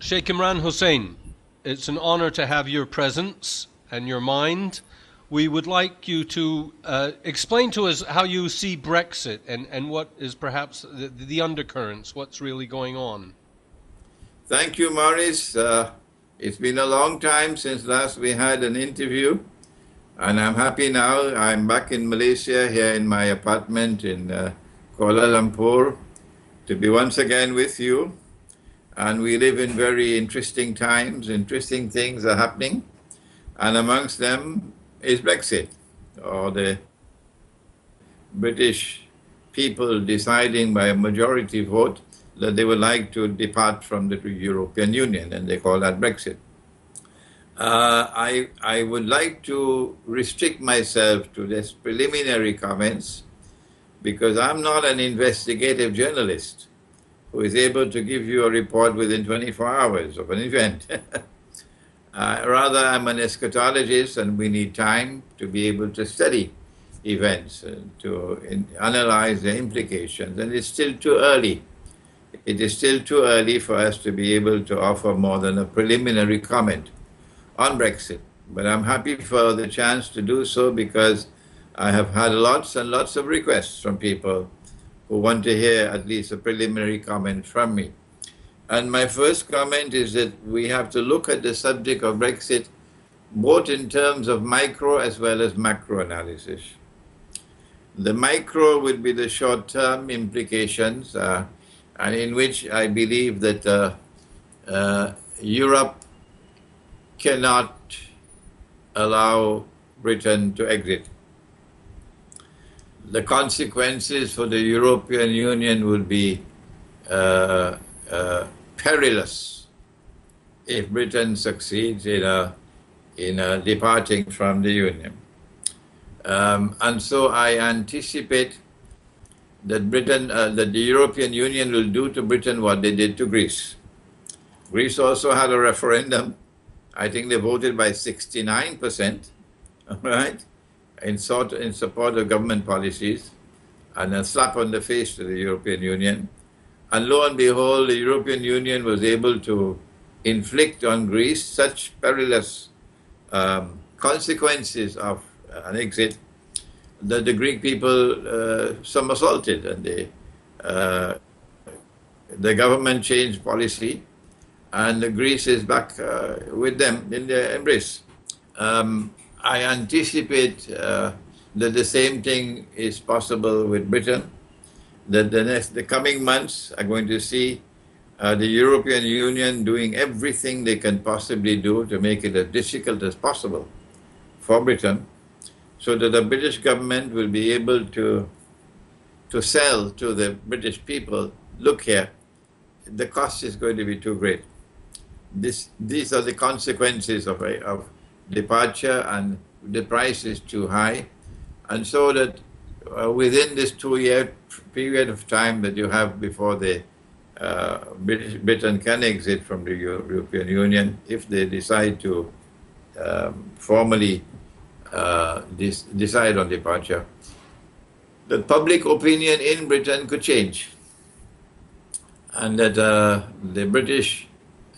Sheikh Imran Hosein, it's an honor to have your presence and your mind. We would like you to explain to us how you see Brexit and what is perhaps the undercurrents, what's really going on. Thank you, Maurice. It's been a long time since last we had an interview, and I'm happy now. I'm back in Malaysia, here in my apartment in Kuala Lumpur, to be once again with you. And we live in very interesting times. Interesting things are happening, and amongst them is Brexit, or the British people deciding by a majority vote that they would like to depart from the European Union, and they call that Brexit. I would like to restrict myself to this preliminary comments because I'm not an investigative journalist who is able to give you a report within 24 hours of an event. Rather, I'm an eschatologist, and we need time to be able to study events, to analyze the implications, and it's still too early. It is still too early for us to be able to offer more than a preliminary comment on Brexit. But I'm happy for the chance to do so because I have had lots and lots of requests from people who want to hear at least a preliminary comment from me. And my first comment is that we have to look at the subject of Brexit both in terms of micro as well as macro analysis. The micro would be the short-term implications, and in which I believe that Europe cannot allow Britain to exit. The consequences for the European Union would be perilous if Britain succeeds in departing from the Union. And so I anticipate that that the European Union will do to Britain what they did to Greece. Greece also had a referendum. I think they voted by 69%, right, in support of government policies, and a slap on the face to the European Union. And lo and behold, the European Union was able to inflict on Greece such perilous consequences of an exit that the Greek people somersaulted, and the government changed policy, and Greece is back with them in their embrace. I anticipate that the same thing is possible with Britain, that the coming months are going to see the European Union doing everything they can possibly do to make it as difficult as possible for Britain, so that the British government will be able to sell to the British people, look here, the cost is going to be too great. These are the consequences of departure, and the price is too high. And so that within this 2-year period of time that you have before the Britain can exit from the European Union, if they decide to formally decide on departure, the public opinion in Britain could change, and that the British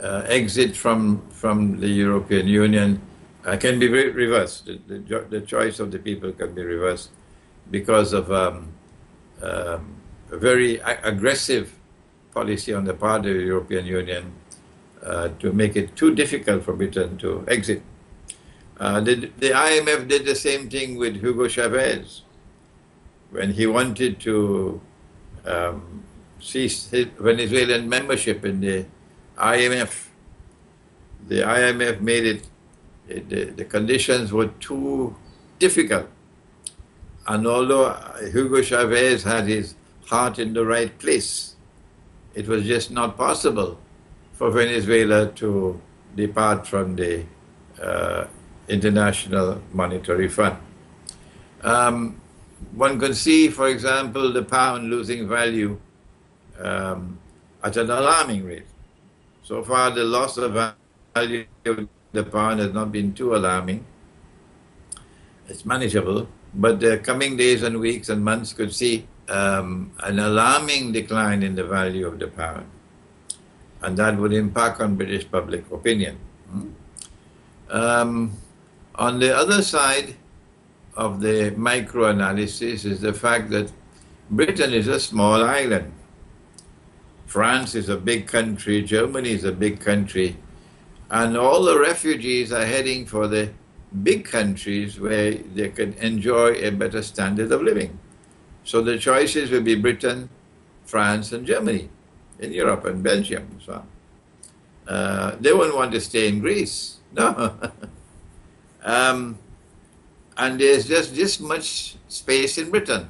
exit from the European Union can be reversed. The choice of the people can be reversed because of a very aggressive policy on the part of the European Union to make it too difficult for Britain to exit. The IMF did the same thing with Hugo Chavez when he wanted to cease his Venezuelan membership in the IMF. The IMF made it, the conditions were too difficult. And although Hugo Chavez had his heart in the right place, it was just not possible for Venezuela to depart from the International Monetary Fund. One can see, for example, the pound losing value at an alarming rate. So far, the loss of value of the pound has not been too alarming. It's manageable, but the coming days and weeks and months could see an alarming decline in the value of the pound. and that would impact on British public opinion. On the other side of the micro-analysis is the fact that Britain is a small island. France is a big country, Germany is a big country, and all the refugees are heading for the big countries where they can enjoy a better standard of living. So the choices will be Britain, France, and Germany in Europe, and Belgium and so on. They won't want to stay in Greece. No. And there's just this much space in Britain.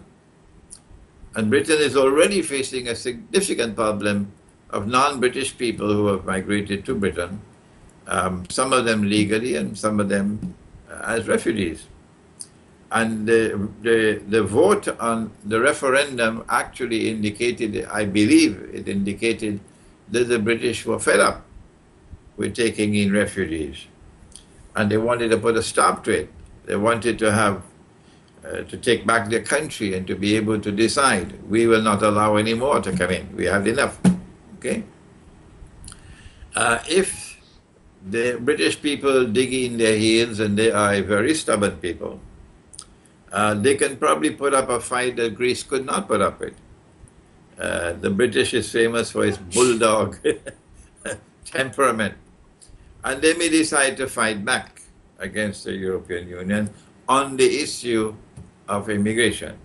And Britain is already facing a significant problem of non-British people who have migrated to Britain, some of them legally and some of them as refugees. And the vote on the referendum actually indicated, I believe it indicated, that the British were fed up with taking in refugees. And they wanted to put a stop to it. They wanted to have, to take back their country and to be able to decide, we will not allow any more to come in. We have enough. Okay? If the British people dig in their heels, and they are very stubborn people, they can probably put up a fight that Greece could not put up with. The British is famous for its bulldog temperament. And they may decide to fight back against the European Union on the issue of immigration.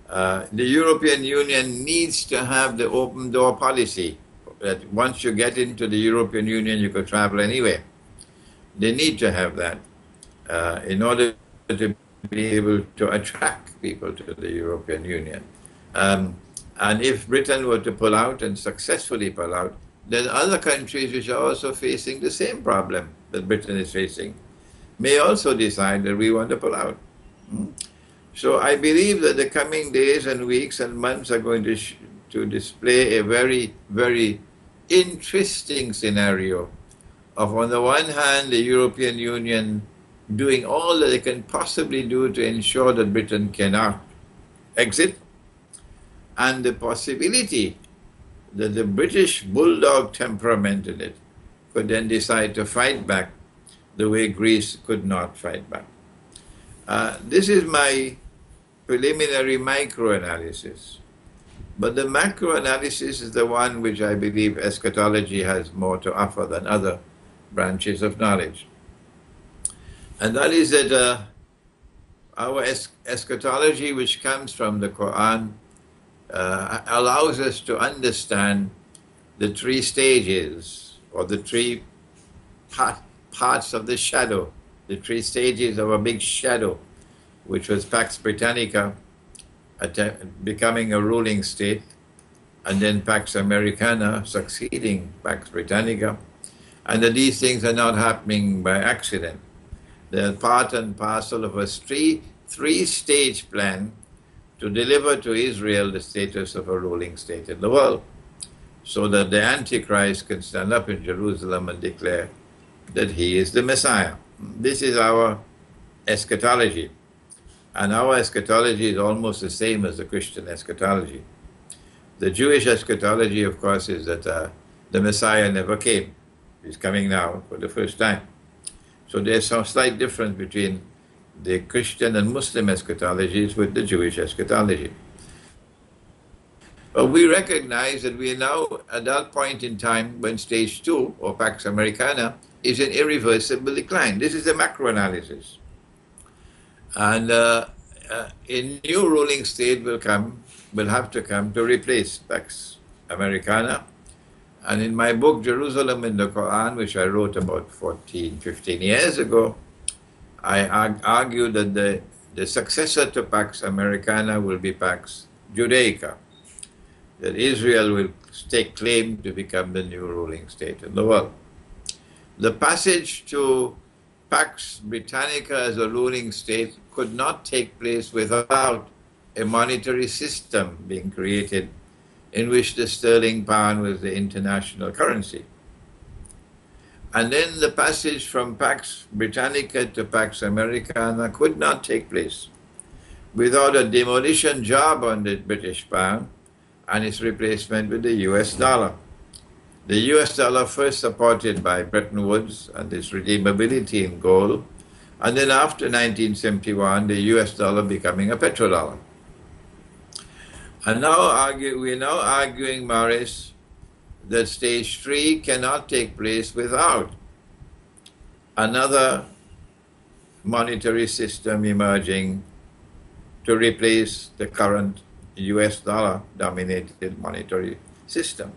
The European Union needs to have the open door policy, that once you get into the European Union, you can travel anywhere. They need to have that in order to be able to attract people to the European Union. And if Britain were to pull out and successfully pull out, then other countries which are also facing the same problem that Britain is facing may also decide that we want to pull out. So I believe that the coming days and weeks and months are going to display a very, very interesting scenario of, on the one hand, the European Union doing all that they can possibly do to ensure that Britain cannot exit, and the possibility that the British bulldog temperament in it could then decide to fight back the way Greece could not fight back. This is my preliminary micro-analysis. But the macro-analysis is the one which I believe eschatology has more to offer than other branches of knowledge. And that is that our eschatology, which comes from the Quran, allows us to understand the three stages, or the three parts of the shadow, the three stages of a big shadow, which was Pax Britannica, becoming a ruling state, and then Pax Americana succeeding Pax Britannica, and that these things are not happening by accident. They're part and parcel of a three-stage plan to deliver to Israel the status of a ruling state in the world, so that the Antichrist can stand up in Jerusalem and declare that he is the Messiah. This is our eschatology. And our eschatology is almost the same as the Christian eschatology. The Jewish eschatology, of course, is that the Messiah never came. He's coming now for the first time. So there's some slight difference between the Christian and Muslim eschatologies with the Jewish eschatology. But we recognize that we are now at that point in time when stage 2, or Pax Americana, is in irreversible decline. This is the macro-analysis. And a new ruling state will have to come to replace Pax Americana. And in my book, Jerusalem in the Quran, which I wrote about 15 years ago, I argue that the successor to Pax Americana will be Pax Judaica, that Israel will take claim to become the new ruling state in the world. The passage to Pax Britannica as a ruling state could not take place without a monetary system being created in which the sterling pound was the international currency. And then the passage from Pax Britannica to Pax Americana could not take place without a demolition job on the British pound and its replacement with the US dollar. The US dollar first supported by Bretton Woods and its redeemability in gold, and then after 1971, the US dollar becoming a petrodollar. And now we're now arguing, Maurice, that stage 3 cannot take place without another monetary system emerging to replace the current US dollar dominated monetary system.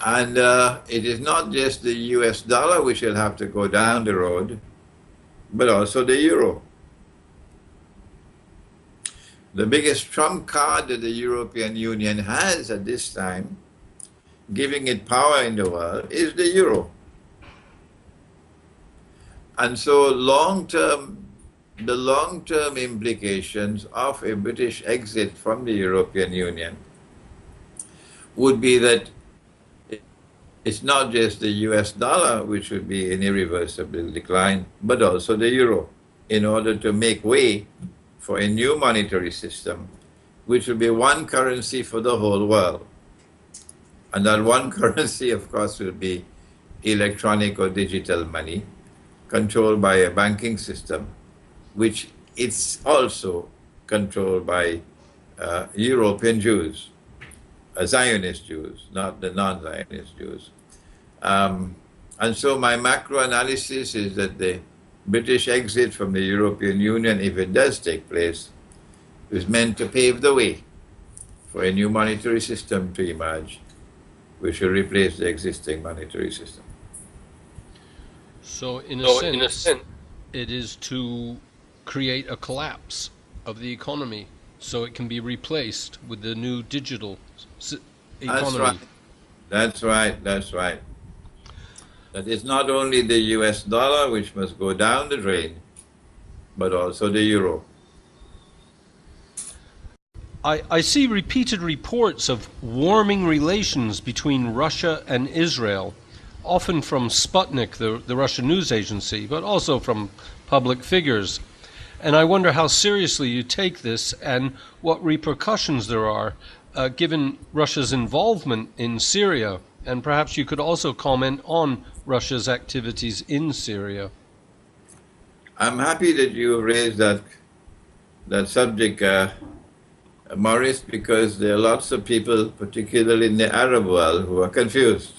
And it is not just the US dollar which will have to go down the road, but also the euro. The biggest trump card that the European Union has at this time, giving it power in the world, is the euro. And so the long-term implications of a British exit from the European Union would be that it's not just the US dollar which would be in irreversible decline, but also the euro, in order to make way for a new monetary system, which will be one currency for the whole world. And that one currency, of course, will be electronic or digital money, controlled by a banking system, which it's also controlled by European Jews, Zionist Jews, not the non-Zionist Jews. And so my macro analysis is that the British exit from the European Union, if it does take place, is meant to pave the way for a new monetary system to emerge, which will replace the existing monetary system. So in a sense, it is to create a collapse of the economy so it can be replaced with the new digital economy. That's right. That it's not only the US dollar which must go down the drain, but also the euro. I see repeated reports of warming relations between Russia and Israel, often from Sputnik, the Russian news agency, but also from public figures. And I wonder how seriously you take this and what repercussions there are given Russia's involvement in Syria. And perhaps you could also comment on Russia's activities in Syria. I'm happy that you raised that subject, Maurice, because there are lots of people, particularly in the Arab world, who are confused.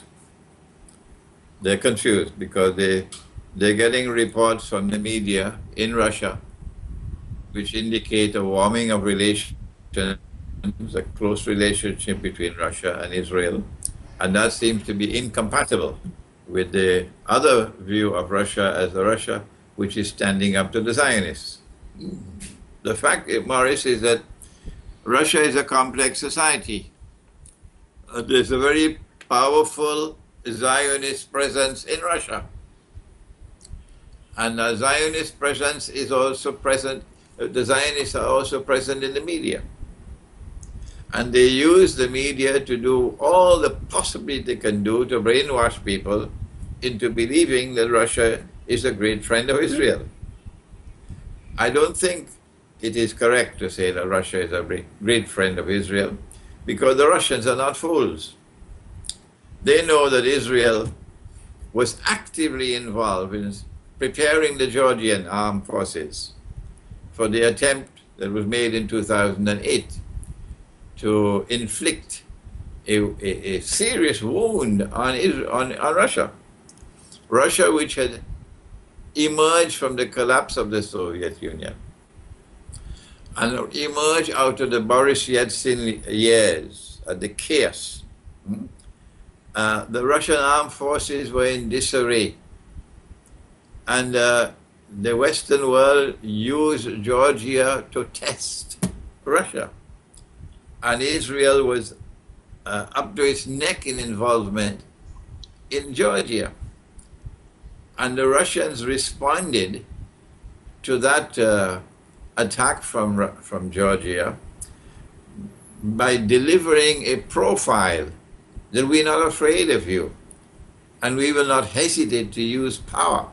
They're confused because they're getting reports from the media in Russia which indicate a warming of relations, a close relationship between Russia and Israel. And that seems to be incompatible with the other view of Russia as a Russia which is standing up to the Zionists. The fact, Maurice, is that Russia is a complex society. There's a very powerful Zionist presence in Russia. And a Zionist presence is also present, the Zionists are also present in the media. And they use the media to do all the possibly they can do to brainwash people into believing that Russia is a great friend of Israel. I don't think it is correct to say that Russia is a great friend of Israel, because the Russians are not fools. They know that Israel was actively involved in preparing the Georgian armed forces for the attempt that was made in 2008 to inflict a serious wound on Russia. Russia, which had emerged from the collapse of the Soviet Union and emerged out of the Boris Yeltsin years, the chaos. The Russian armed forces were in disarray, and the Western world used Georgia to test Russia. And Israel was up to its neck in involvement in Georgia. And the Russians responded to that attack from Georgia by delivering a profile that we're not afraid of you, and we will not hesitate to use power.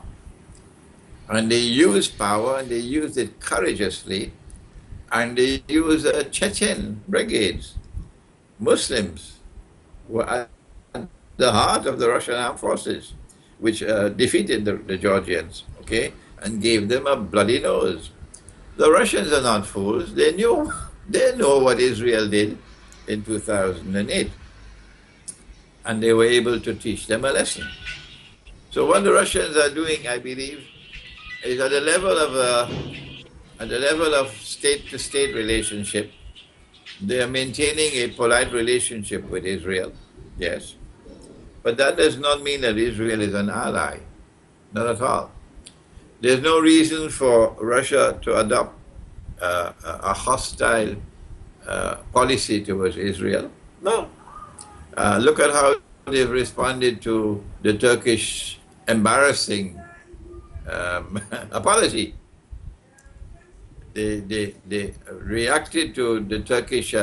And they used power, and they used it courageously, and they used Chechen brigades. Muslims were at the heart of the Russian armed forces, which defeated the Georgians, okay, and gave them a bloody nose. The Russians are not fools. They know what Israel did in 2008, and they were able to teach them a lesson. So what the Russians are doing, I believe, is at the level of state-to-state relationship. They are maintaining a polite relationship with Israel, yes, but that does not mean that Israel is an ally, not at all. There's no reason for Russia to adopt a hostile policy towards Israel. No. Look at how they've responded to the Turkish embarrassing apology. They reacted to the Turkish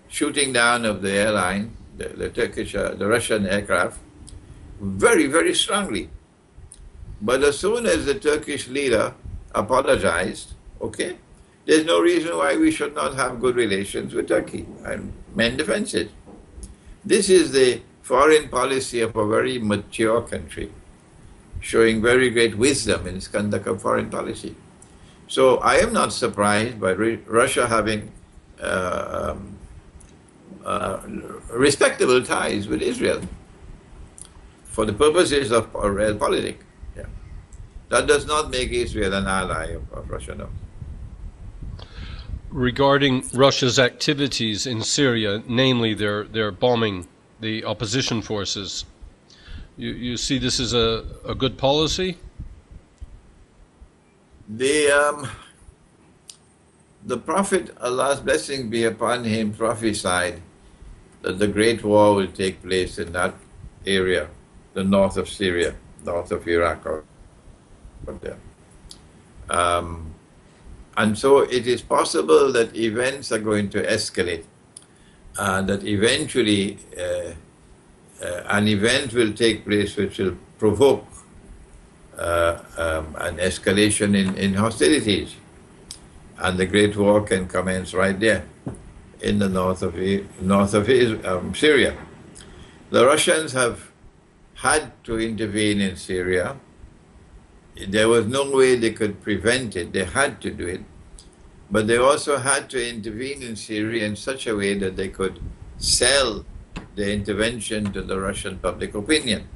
shooting down of the airline, the Russian aircraft, very, very strongly. But as soon as the Turkish leader apologized, okay, there's no reason why we should not have good relations with Turkey and mend the fences. This is the foreign policy of a very mature country, showing very great wisdom in its conduct of foreign policy. So I am not surprised by Russia having respectable ties with Israel for the purposes of realpolitik. Yeah. That does not make Israel an ally of Russia, no. Regarding Russia's activities in Syria, namely their bombing the opposition forces, you see this as a good policy? The Prophet, Allah's blessing be upon him, prophesied that the Great War will take place in that area, the north of Syria, north of Iraq, or there. And so it is possible that events are going to escalate, that eventually an event will take place which will provoke an escalation in hostilities. And the Great War can commence right there in the north of Syria. The Russians have had to intervene in Syria. There was no way they could prevent it. They had to do it. But they also had to intervene in Syria in such a way that they could sell the intervention to the Russian public opinion.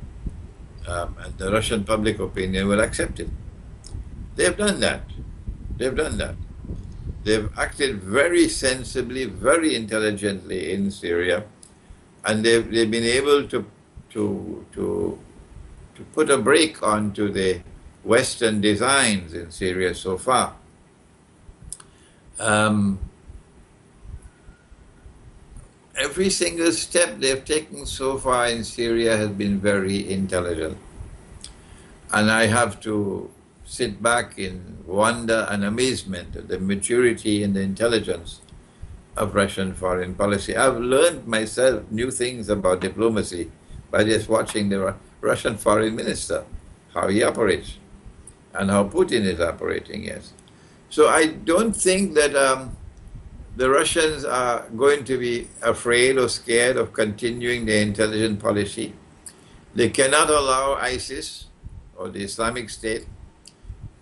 And the Russian public opinion will accept it. They've done that. They've done that. They've acted very sensibly, very intelligently in Syria, and they've been able to put a brake onto the Western designs in Syria so far. Every single step they've taken so far in Syria has been very intelligent. And I have to sit back in wonder and amazement at the maturity and the intelligence of Russian foreign policy. I've learned myself new things about diplomacy by just watching the Russian foreign minister, how he operates, and how Putin is operating, yes. So I don't think that the Russians are going to be afraid or scared of continuing their intelligent policy. They cannot allow ISIS or the Islamic State,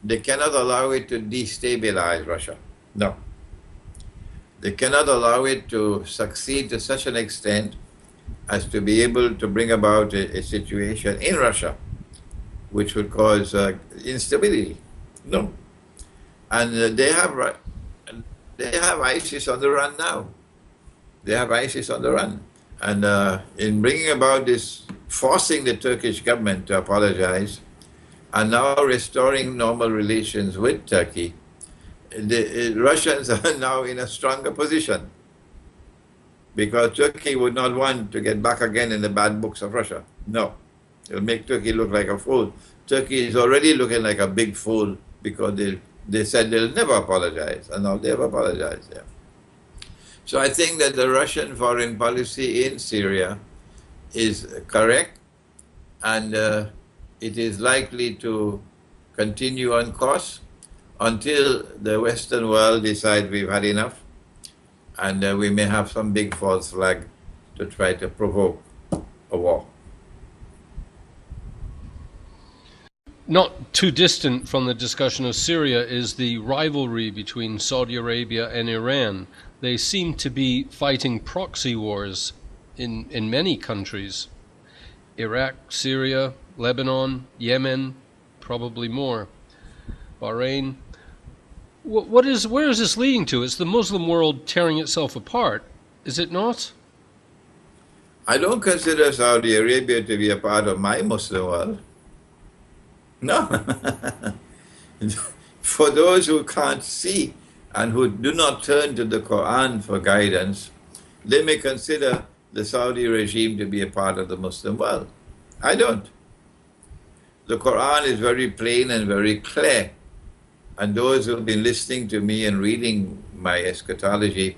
they cannot allow it to destabilize Russia. No. They cannot allow it to succeed to such an extent as to be able to bring about a situation in Russia which would cause instability. No. And they have ISIS on the run now. They have ISIS on the run. And in bringing about this, forcing the Turkish government to apologize, and now restoring normal relations with Turkey, the Russians are now in a stronger position because Turkey would not want to get back again in the bad books of Russia. No. It'll make Turkey look like a fool. Turkey is already looking like a big fool because they said they'll never apologize, and now they've apologized. Yeah. So I think that the Russian foreign policy in Syria is correct, and it is likely to continue on course until the Western world decides we've had enough, and we may have some big false flag to try to provoke a war. not too distant from the discussion of Syria is the rivalry between Saudi Arabia and Iran. They seem to be fighting proxy wars in many countries. Iraq, Syria, Lebanon, Yemen, probably more. Bahrain. Where is this leading to? It's the Muslim world tearing itself apart, is it not? I don't consider Saudi Arabia to be a part of my Muslim world. No. For those who can't see and who do not turn to the Quran for guidance, they may consider the Saudi regime to be a part of the Muslim world. I don't. The Quran is very plain and very clear. And those who have been listening to me and reading my eschatology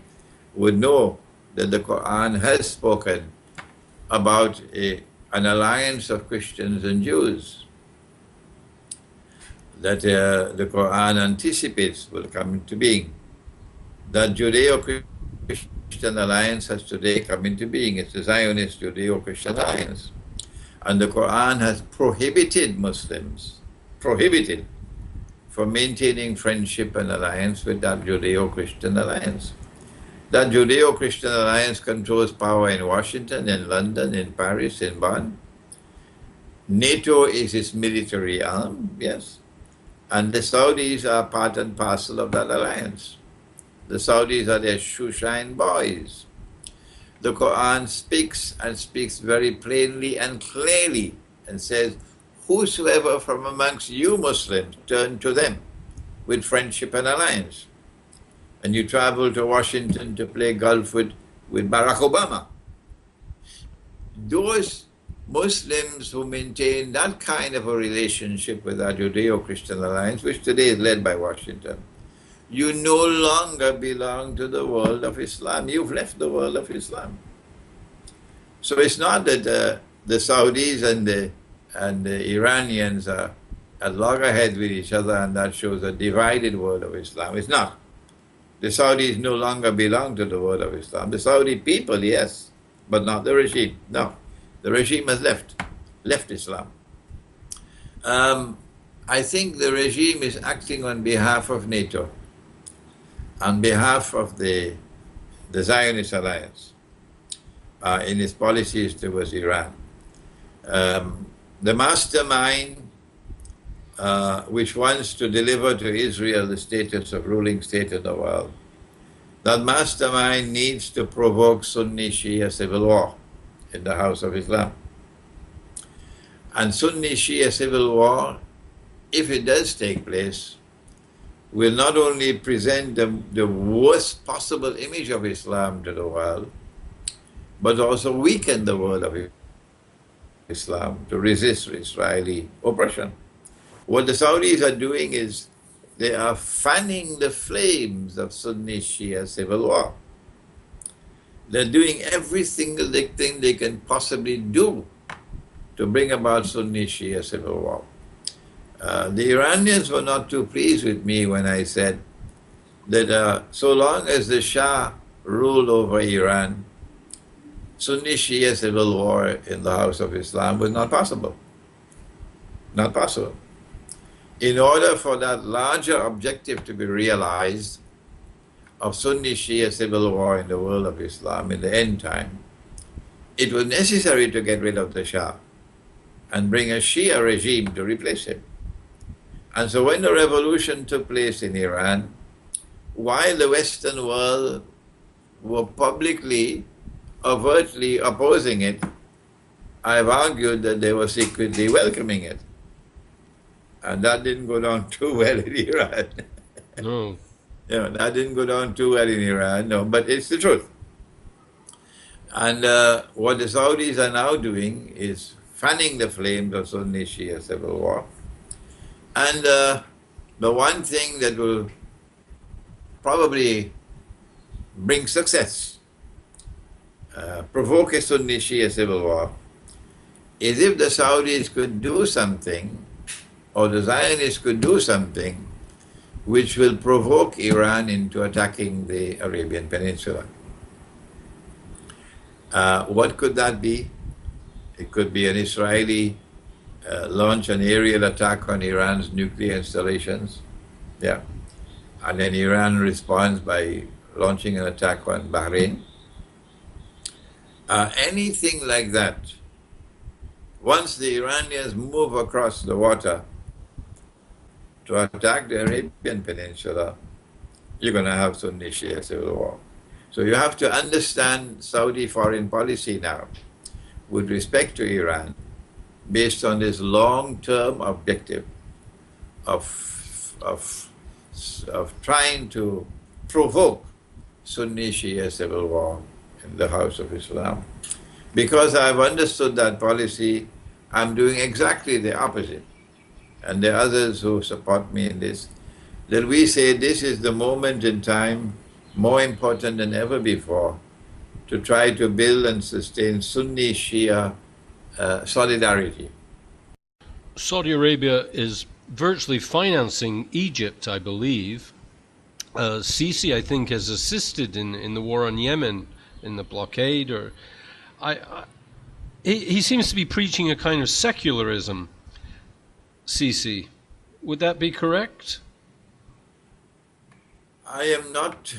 would know that the Quran has spoken about an alliance of Christians and Jews that the Quran anticipates will come into being. That Judeo-Christian alliance has today come into being. It's the Zionist Judeo-Christian alliance. And the Quran has prohibited Muslims, from maintaining friendship and alliance with that Judeo-Christian alliance. That Judeo-Christian alliance controls power in Washington, in London, in Paris, in Bonn. NATO is its military arm, yes. And the Saudis are part and parcel of that alliance. The Saudis are their shoeshine boys. The Quran speaks and speaks very plainly and clearly and says, whosoever from amongst you Muslims turn to them with friendship and alliance. And you travel to Washington to play golf with Barack Obama. Those Muslims who maintain that kind of a relationship with our Judeo-Christian alliance, which today is led by Washington, you no longer belong to the world of Islam. You've left the world of Islam. So it's not that the Saudis and the Iranians are at loggerheads with each other and that shows a divided world of Islam. It's not. The Saudis no longer belong to the world of Islam. The Saudi people, yes, but not the regime. No, the regime has left Islam. I think the regime is acting on behalf of NATO, on behalf of the Zionist alliance in its policies towards Iran. The mastermind which wants to deliver to Israel the status of ruling state in the world, that mastermind needs to provoke Sunni Shia civil war in the House of Islam. And Sunni Shia civil war, if it does take place, will not only present the worst possible image of Islam to the world, but also weaken the world of Islam to resist Israeli oppression. What the Saudis are doing is they are fanning the flames of Sunni Shia civil war. They're doing every single thing they can possibly do to bring about Sunni Shia civil war. The Iranians were not too pleased with me when I said that so long as the Shah ruled over Iran, Sunni Shia civil war in the House of Islam was not possible. Not possible. In order for that larger objective to be realized of Sunni Shia civil war in the world of Islam in the end time, it was necessary to get rid of the Shah and bring a Shia regime to replace him. And so when the revolution took place in Iran, while the Western world were publicly, overtly opposing it, I've argued that they were secretly welcoming it. And that didn't go down too well in Iran. No. Yeah, that didn't go down too well in Iran, no, but it's the truth. And what the Saudis are now doing is fanning the flames of Sunni Shia civil war. And the one thing that will probably bring success, provoke a Sunni Shia civil war, is if the Saudis could do something, or the Zionists could do something, which will provoke Iran into attacking the Arabian Peninsula. What could that be? It could be an Israeli launch an aerial attack on Iran's nuclear installations. Yeah. And then Iran responds by launching an attack on Bahrain. Anything like that, once the Iranians move across the water to attack the Arabian Peninsula, you're going to have Sunni Shia civil war. So you have to understand Saudi foreign policy now with respect to Iran based on this long-term objective of trying to provoke Sunni Shia civil war in the House of Islam. Because I've understood that policy, I'm doing exactly the opposite. And there are others who support me in this, that we say this is the moment in time more important than ever before to try to build and sustain Sunni Shia solidarity. Saudi Arabia is virtually financing Egypt, I believe. Sisi, I think, has assisted in the war on Yemen, in the blockade. He seems to be preaching a kind of secularism, Sisi. Would that be correct? I am not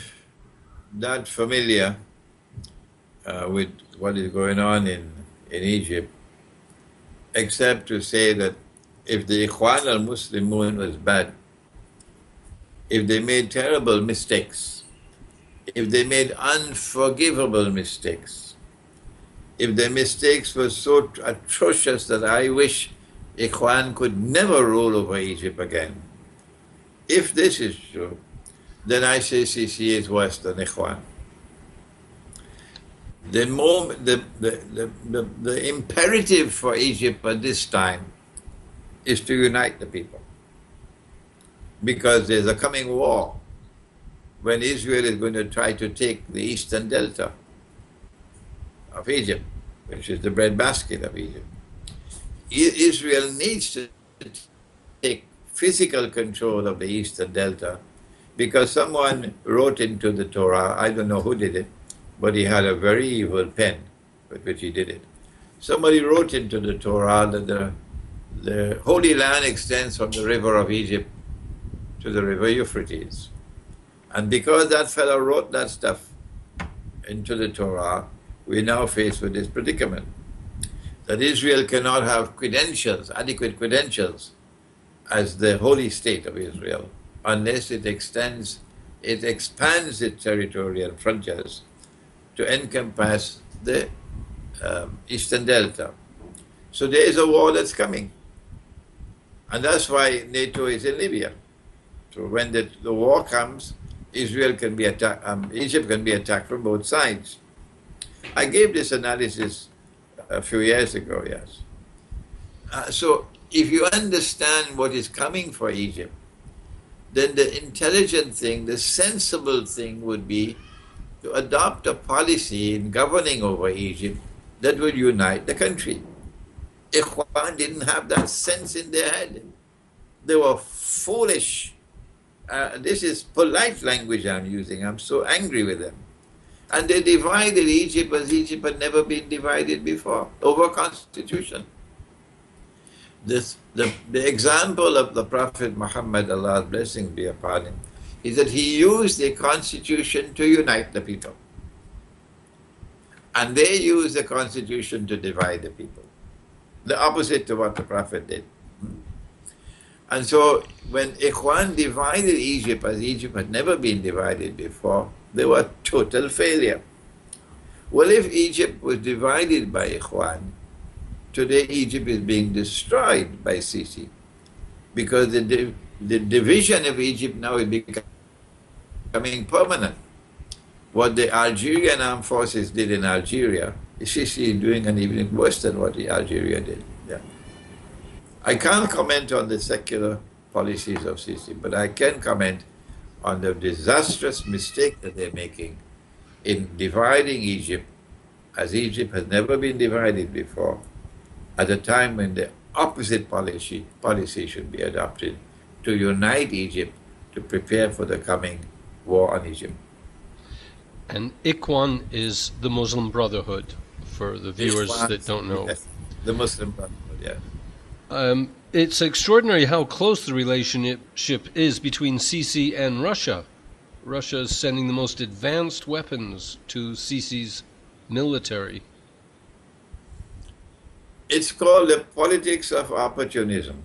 that familiar with what is going on in Egypt, except to say that if the Ikhwan al-Muslimun was bad, if they made terrible mistakes, if they made unforgivable mistakes, if their mistakes were so atrocious that I wish Ikhwan could never rule over Egypt again, if this is true, then I say Sisi is worse than Ikhwan. The imperative for Egypt at this time is to unite the people, because there's a coming war when Israel is going to try to take the eastern delta of Egypt, which is the breadbasket of Egypt. Israel needs to take physical control of the eastern delta, because someone wrote into the Torah, I don't know who did it, but he had a very evil pen with which he did it. Somebody wrote into the Torah that the Holy Land extends from the river of Egypt to the river Euphrates. And because that fellow wrote that stuff into the Torah, we're now faced with this predicament, that Israel cannot have credentials, adequate credentials, as the holy state of Israel, unless it expands its territorial frontiers to encompass the eastern delta. So there is a war that's coming. And that's why NATO is in Libya. So when the war comes, Israel can be attacked, Egypt can be attacked from both sides. I gave this analysis a few years ago, yes. So if you understand what is coming for Egypt, then the intelligent thing, the sensible thing would be to adopt a policy in governing over Egypt that would unite the country. Ikhwan didn't have that sense in their head. They were foolish. This is polite language I'm using. I'm so angry with them. And they divided Egypt as Egypt had never been divided before, over constitution. The example of the Prophet Muhammad, Allah's blessing be upon him, is that he used the constitution to unite the people. And they used the constitution to divide the people. The opposite to what the Prophet did. And so when Ikhwan divided Egypt as Egypt had never been divided before, they were total failure. Well, if Egypt was divided by Ikhwan, today Egypt is being destroyed by Sisi, because the division of Egypt now is becoming permanent. What the Algerian armed forces did in Algeria, Sisi is doing an even worse than what Algeria did. Yeah. I can't comment on the secular policies of Sisi, but I can comment on the disastrous mistake that they're making in dividing Egypt as Egypt has never been divided before, at a time when the opposite policy should be adopted to unite Egypt to prepare for the coming war on Egypt. And Ikhwan is the Muslim Brotherhood, for the viewers that don't know. Yes, the Muslim Brotherhood, yeah. It's extraordinary how close the relationship is between Sisi and Russia. Russia is sending the most advanced weapons to Sisi's military. It's called the politics of opportunism.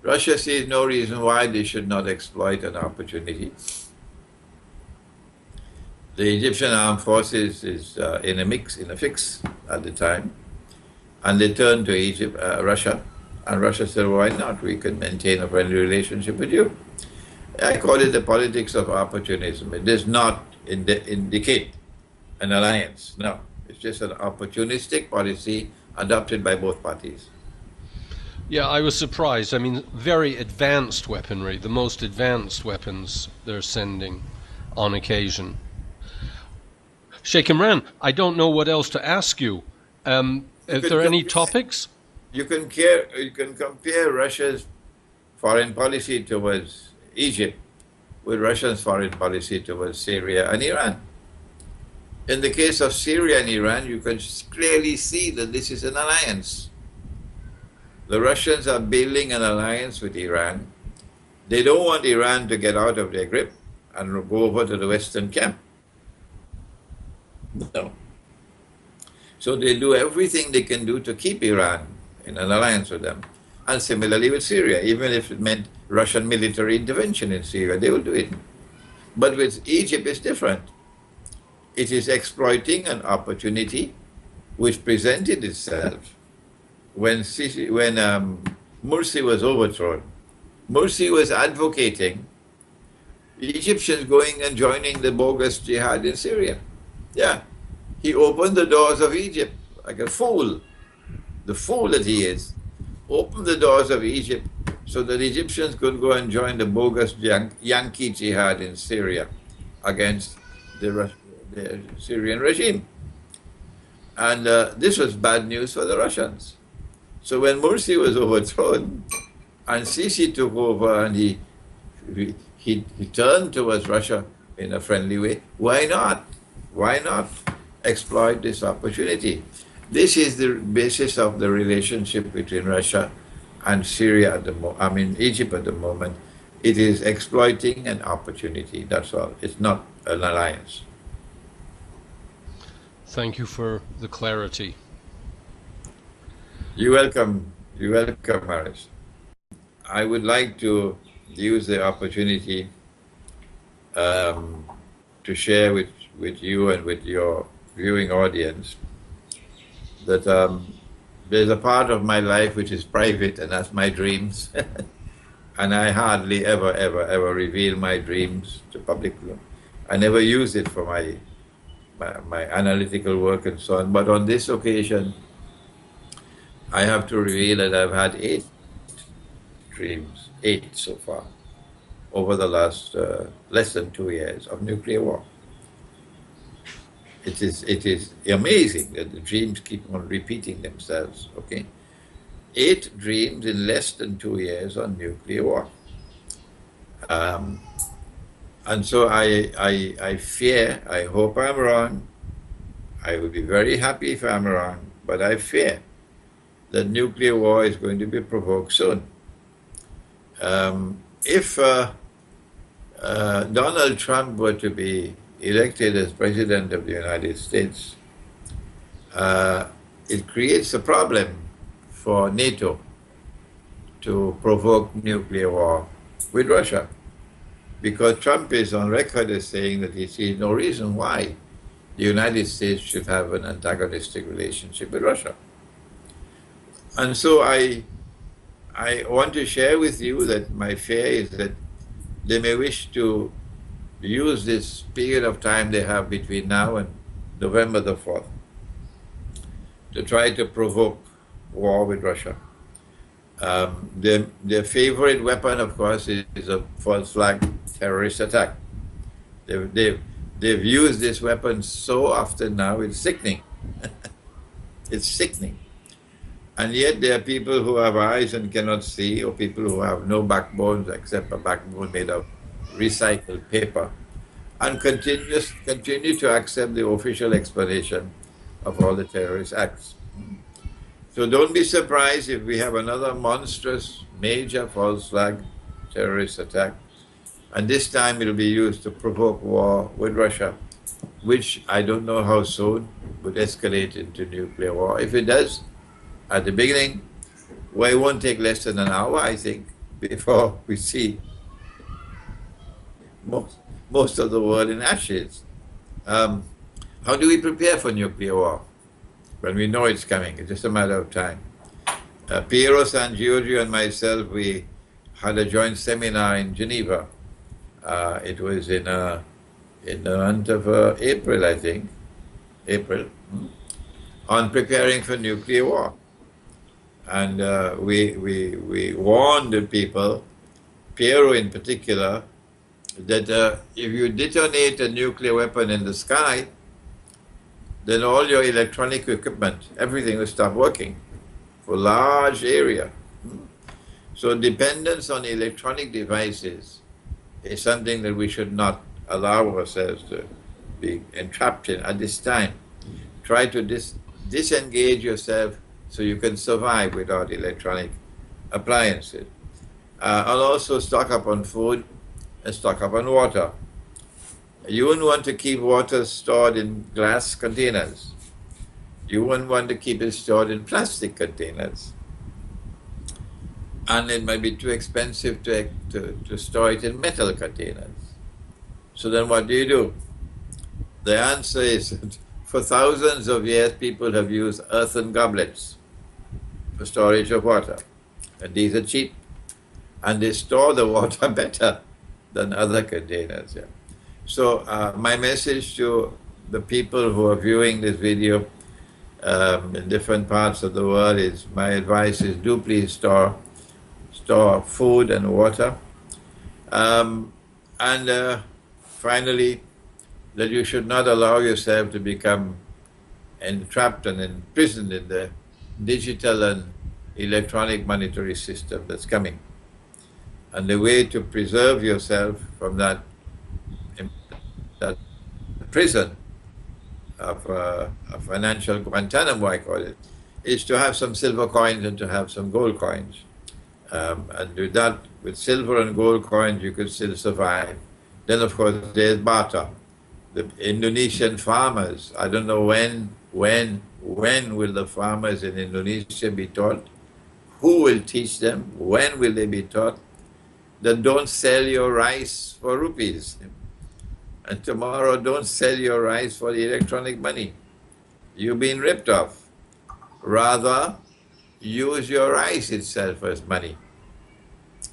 Russia sees no reason why they should not exploit an opportunity. The Egyptian armed forces is in a fix at the time, and they turned to Russia, and Russia said, "Why not? We can maintain a friendly relationship with you." I call it the politics of opportunism. It does not indicate an alliance. No, it's just an opportunistic policy adopted by both parties. Yeah, I was surprised. I mean, very advanced weaponry, the most advanced weapons they're sending on occasion. Sheikh Imran, I don't know what else to ask you. Are there any topics? You can compare Russia's foreign policy towards Egypt with Russia's foreign policy towards Syria and Iran. In the case of Syria and Iran, you can clearly see that this is an alliance. The Russians are building an alliance with Iran. They don't want Iran to get out of their grip and go over to the Western camp. No. So they do everything they can do to keep Iran in an alliance with them. And similarly with Syria, even if it meant Russian military intervention in Syria, they will do it. But with Egypt, it's different. It is exploiting an opportunity which presented itself when Morsi was overthrown. Morsi was advocating the Egyptians going and joining the bogus jihad in Syria. Yeah, he opened the doors of Egypt like a fool. The fool that he is, opened the doors of Egypt so that Egyptians could go and join the bogus Yankee jihad in Syria against the Syrian regime. And this was bad news for the Russians. So when Morsi was overthrown and Sisi took over and he turned towards Russia in a friendly way, why not? Why not exploit this opportunity? This is the basis of the relationship between Russia and Syria Egypt at the moment. It is exploiting an opportunity, that's all. It's not an alliance. Thank you for the clarity. You're welcome. You're welcome, Harris. I would like to use the opportunity to share with you and with your viewing audience that there's a part of my life which is private, and that's my dreams. And I hardly ever reveal my dreams to public. I never use it for my analytical work and so on. But on this occasion, I have to reveal that I've had 8 dreams, 8 so far, over the last less than 2 years of nuclear war. It is amazing that the dreams keep on repeating themselves, okay? 8 dreams in less than 2 years on nuclear war. And so I fear, I hope I'm wrong, I would be very happy if I'm wrong, but I fear that nuclear war is going to be provoked soon. If Donald Trump were to be elected as President of the United States, it creates a problem for NATO to provoke nuclear war with Russia, because Trump is on record as saying that he sees no reason why the United States should have an antagonistic relationship with Russia. And so I want to share with you that my fear is that they may wish to use this period of time they have between now and November the 4th to try to provoke war with Russia. Their favorite weapon, of course, is a false flag terrorist attack. They've used this weapon so often now, it's sickening. It's sickening. And yet there are people who have eyes and cannot see, or people who have no backbones except a backbone made of recycled paper, and continue to accept the official explanation of all the terrorist acts. So don't be surprised if we have another monstrous, major false flag terrorist attack. And this time it'll be used to provoke war with Russia, which I don't know how soon would escalate into nuclear war. If it does, at the beginning, well, it won't take less than an hour, I think, before we see most of the world in ashes. How do we prepare for nuclear war? When we know it's coming, it's just a matter of time. Piero San Giorgio and myself, we had a joint seminar in Geneva. It was in the month of April, I think, on preparing for nuclear war. And we warned the people, Piero in particular, that if you detonate a nuclear weapon in the sky, then all your electronic equipment, everything will stop working for a large area. So dependence on electronic devices is something that we should not allow ourselves to be entrapped in at this time. Try to disengage yourself so you can survive without electronic appliances. And also stock up on food and stock up on water. You wouldn't want to keep water stored in glass containers. You wouldn't want to keep it stored in plastic containers. And it might be too expensive to store it in metal containers. So then what do? The answer is, for thousands of years, people have used earthen goblets for storage of water. And these are cheap. And they store the water better than other containers. Yeah. So my message to the people who are viewing this video in different parts of the world is, my advice is, do please store food and water. Finally, that you should not allow yourself to become entrapped and imprisoned in the digital and electronic monetary system that's coming. And the way to preserve yourself from that prison of financial Guantanamo, I call it, is to have some silver coins and to have some gold coins. And with that, with silver and gold coins, you could still survive. Then, of course, there's barter. The Indonesian farmers, I don't know when will the farmers in Indonesia be taught? Who will teach them? When will they be taught? Then don't sell your rice for rupees. And tomorrow, don't sell your rice for electronic money. You've been ripped off. Rather, use your rice itself as money.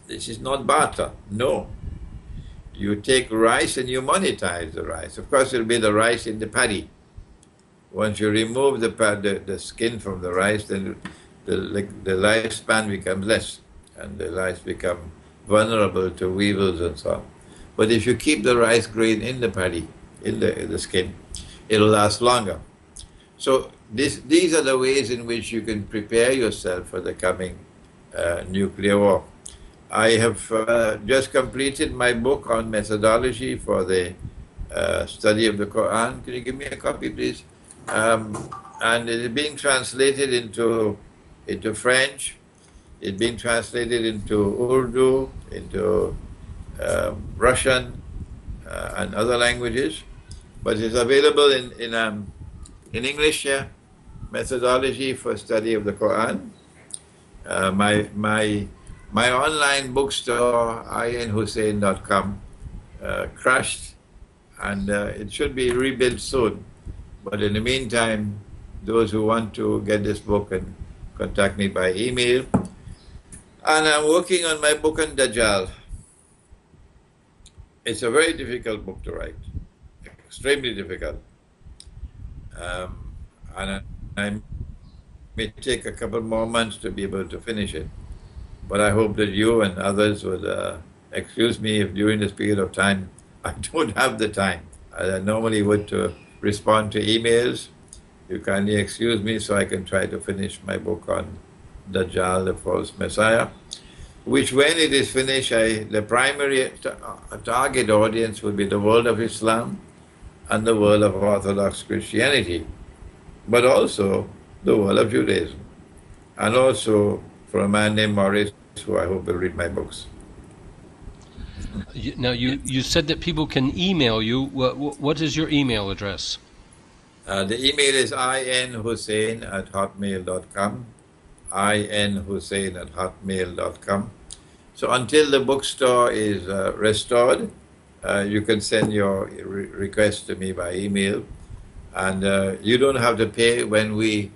This is not barter. No. You take rice and you monetize the rice. Of course, it'll be the rice in the paddy. Once you remove the skin from the rice, then the lifespan becomes less, and the rice become vulnerable to weevils and so on. But if you keep the rice grain in the paddy, in the skin, it'll last longer. So these are the ways in which you can prepare yourself for the coming nuclear war. I have just completed my book on methodology for the study of the Quran. Can you give me a copy, please? And it is being translated into French. It's being translated into Urdu, into Russian, and other languages. But it's available in English here. Methodology for study of the Quran. My online bookstore, inhosein.com, crashed, and it should be rebuilt soon. But in the meantime, those who want to get this book can contact me by email. And I'm working on my book on Dajjal. It's a very difficult book to write, extremely difficult. And I may take a couple more months to be able to finish it. But I hope that you and others would excuse me if during this period of time I don't have the time. I normally would to respond to emails. You kindly excuse me so I can try to finish my book on Dajjal, the false Messiah, which when it is finished, the primary target audience will be the world of Islam and the world of Orthodox Christianity, but also the world of Judaism. and also for a man named Morris, who I hope will read my books. Now, you said that people can email you. What is your email address? The email is inhussein@hotmail.com, inhussein@hotmail.com. So until the bookstore is restored, you can send your request to me by email. And you don't have to pay when we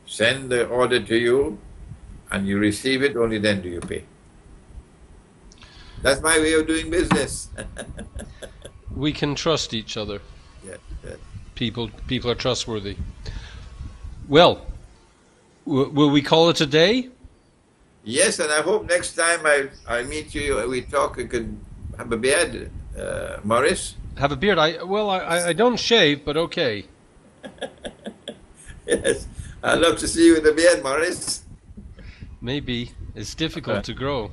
send the order to you and you receive it, only then do you pay. That's my way of doing business. We can trust each other. Yeah, yeah. People are trustworthy. Well, will we call it a day? Yes, and I hope next time I meet you, we talk, we can have a beard, Morris. Have a beard? I don't shave, but okay. Yes, I'd love to see you with a beard, Morris. Maybe it's difficult to grow.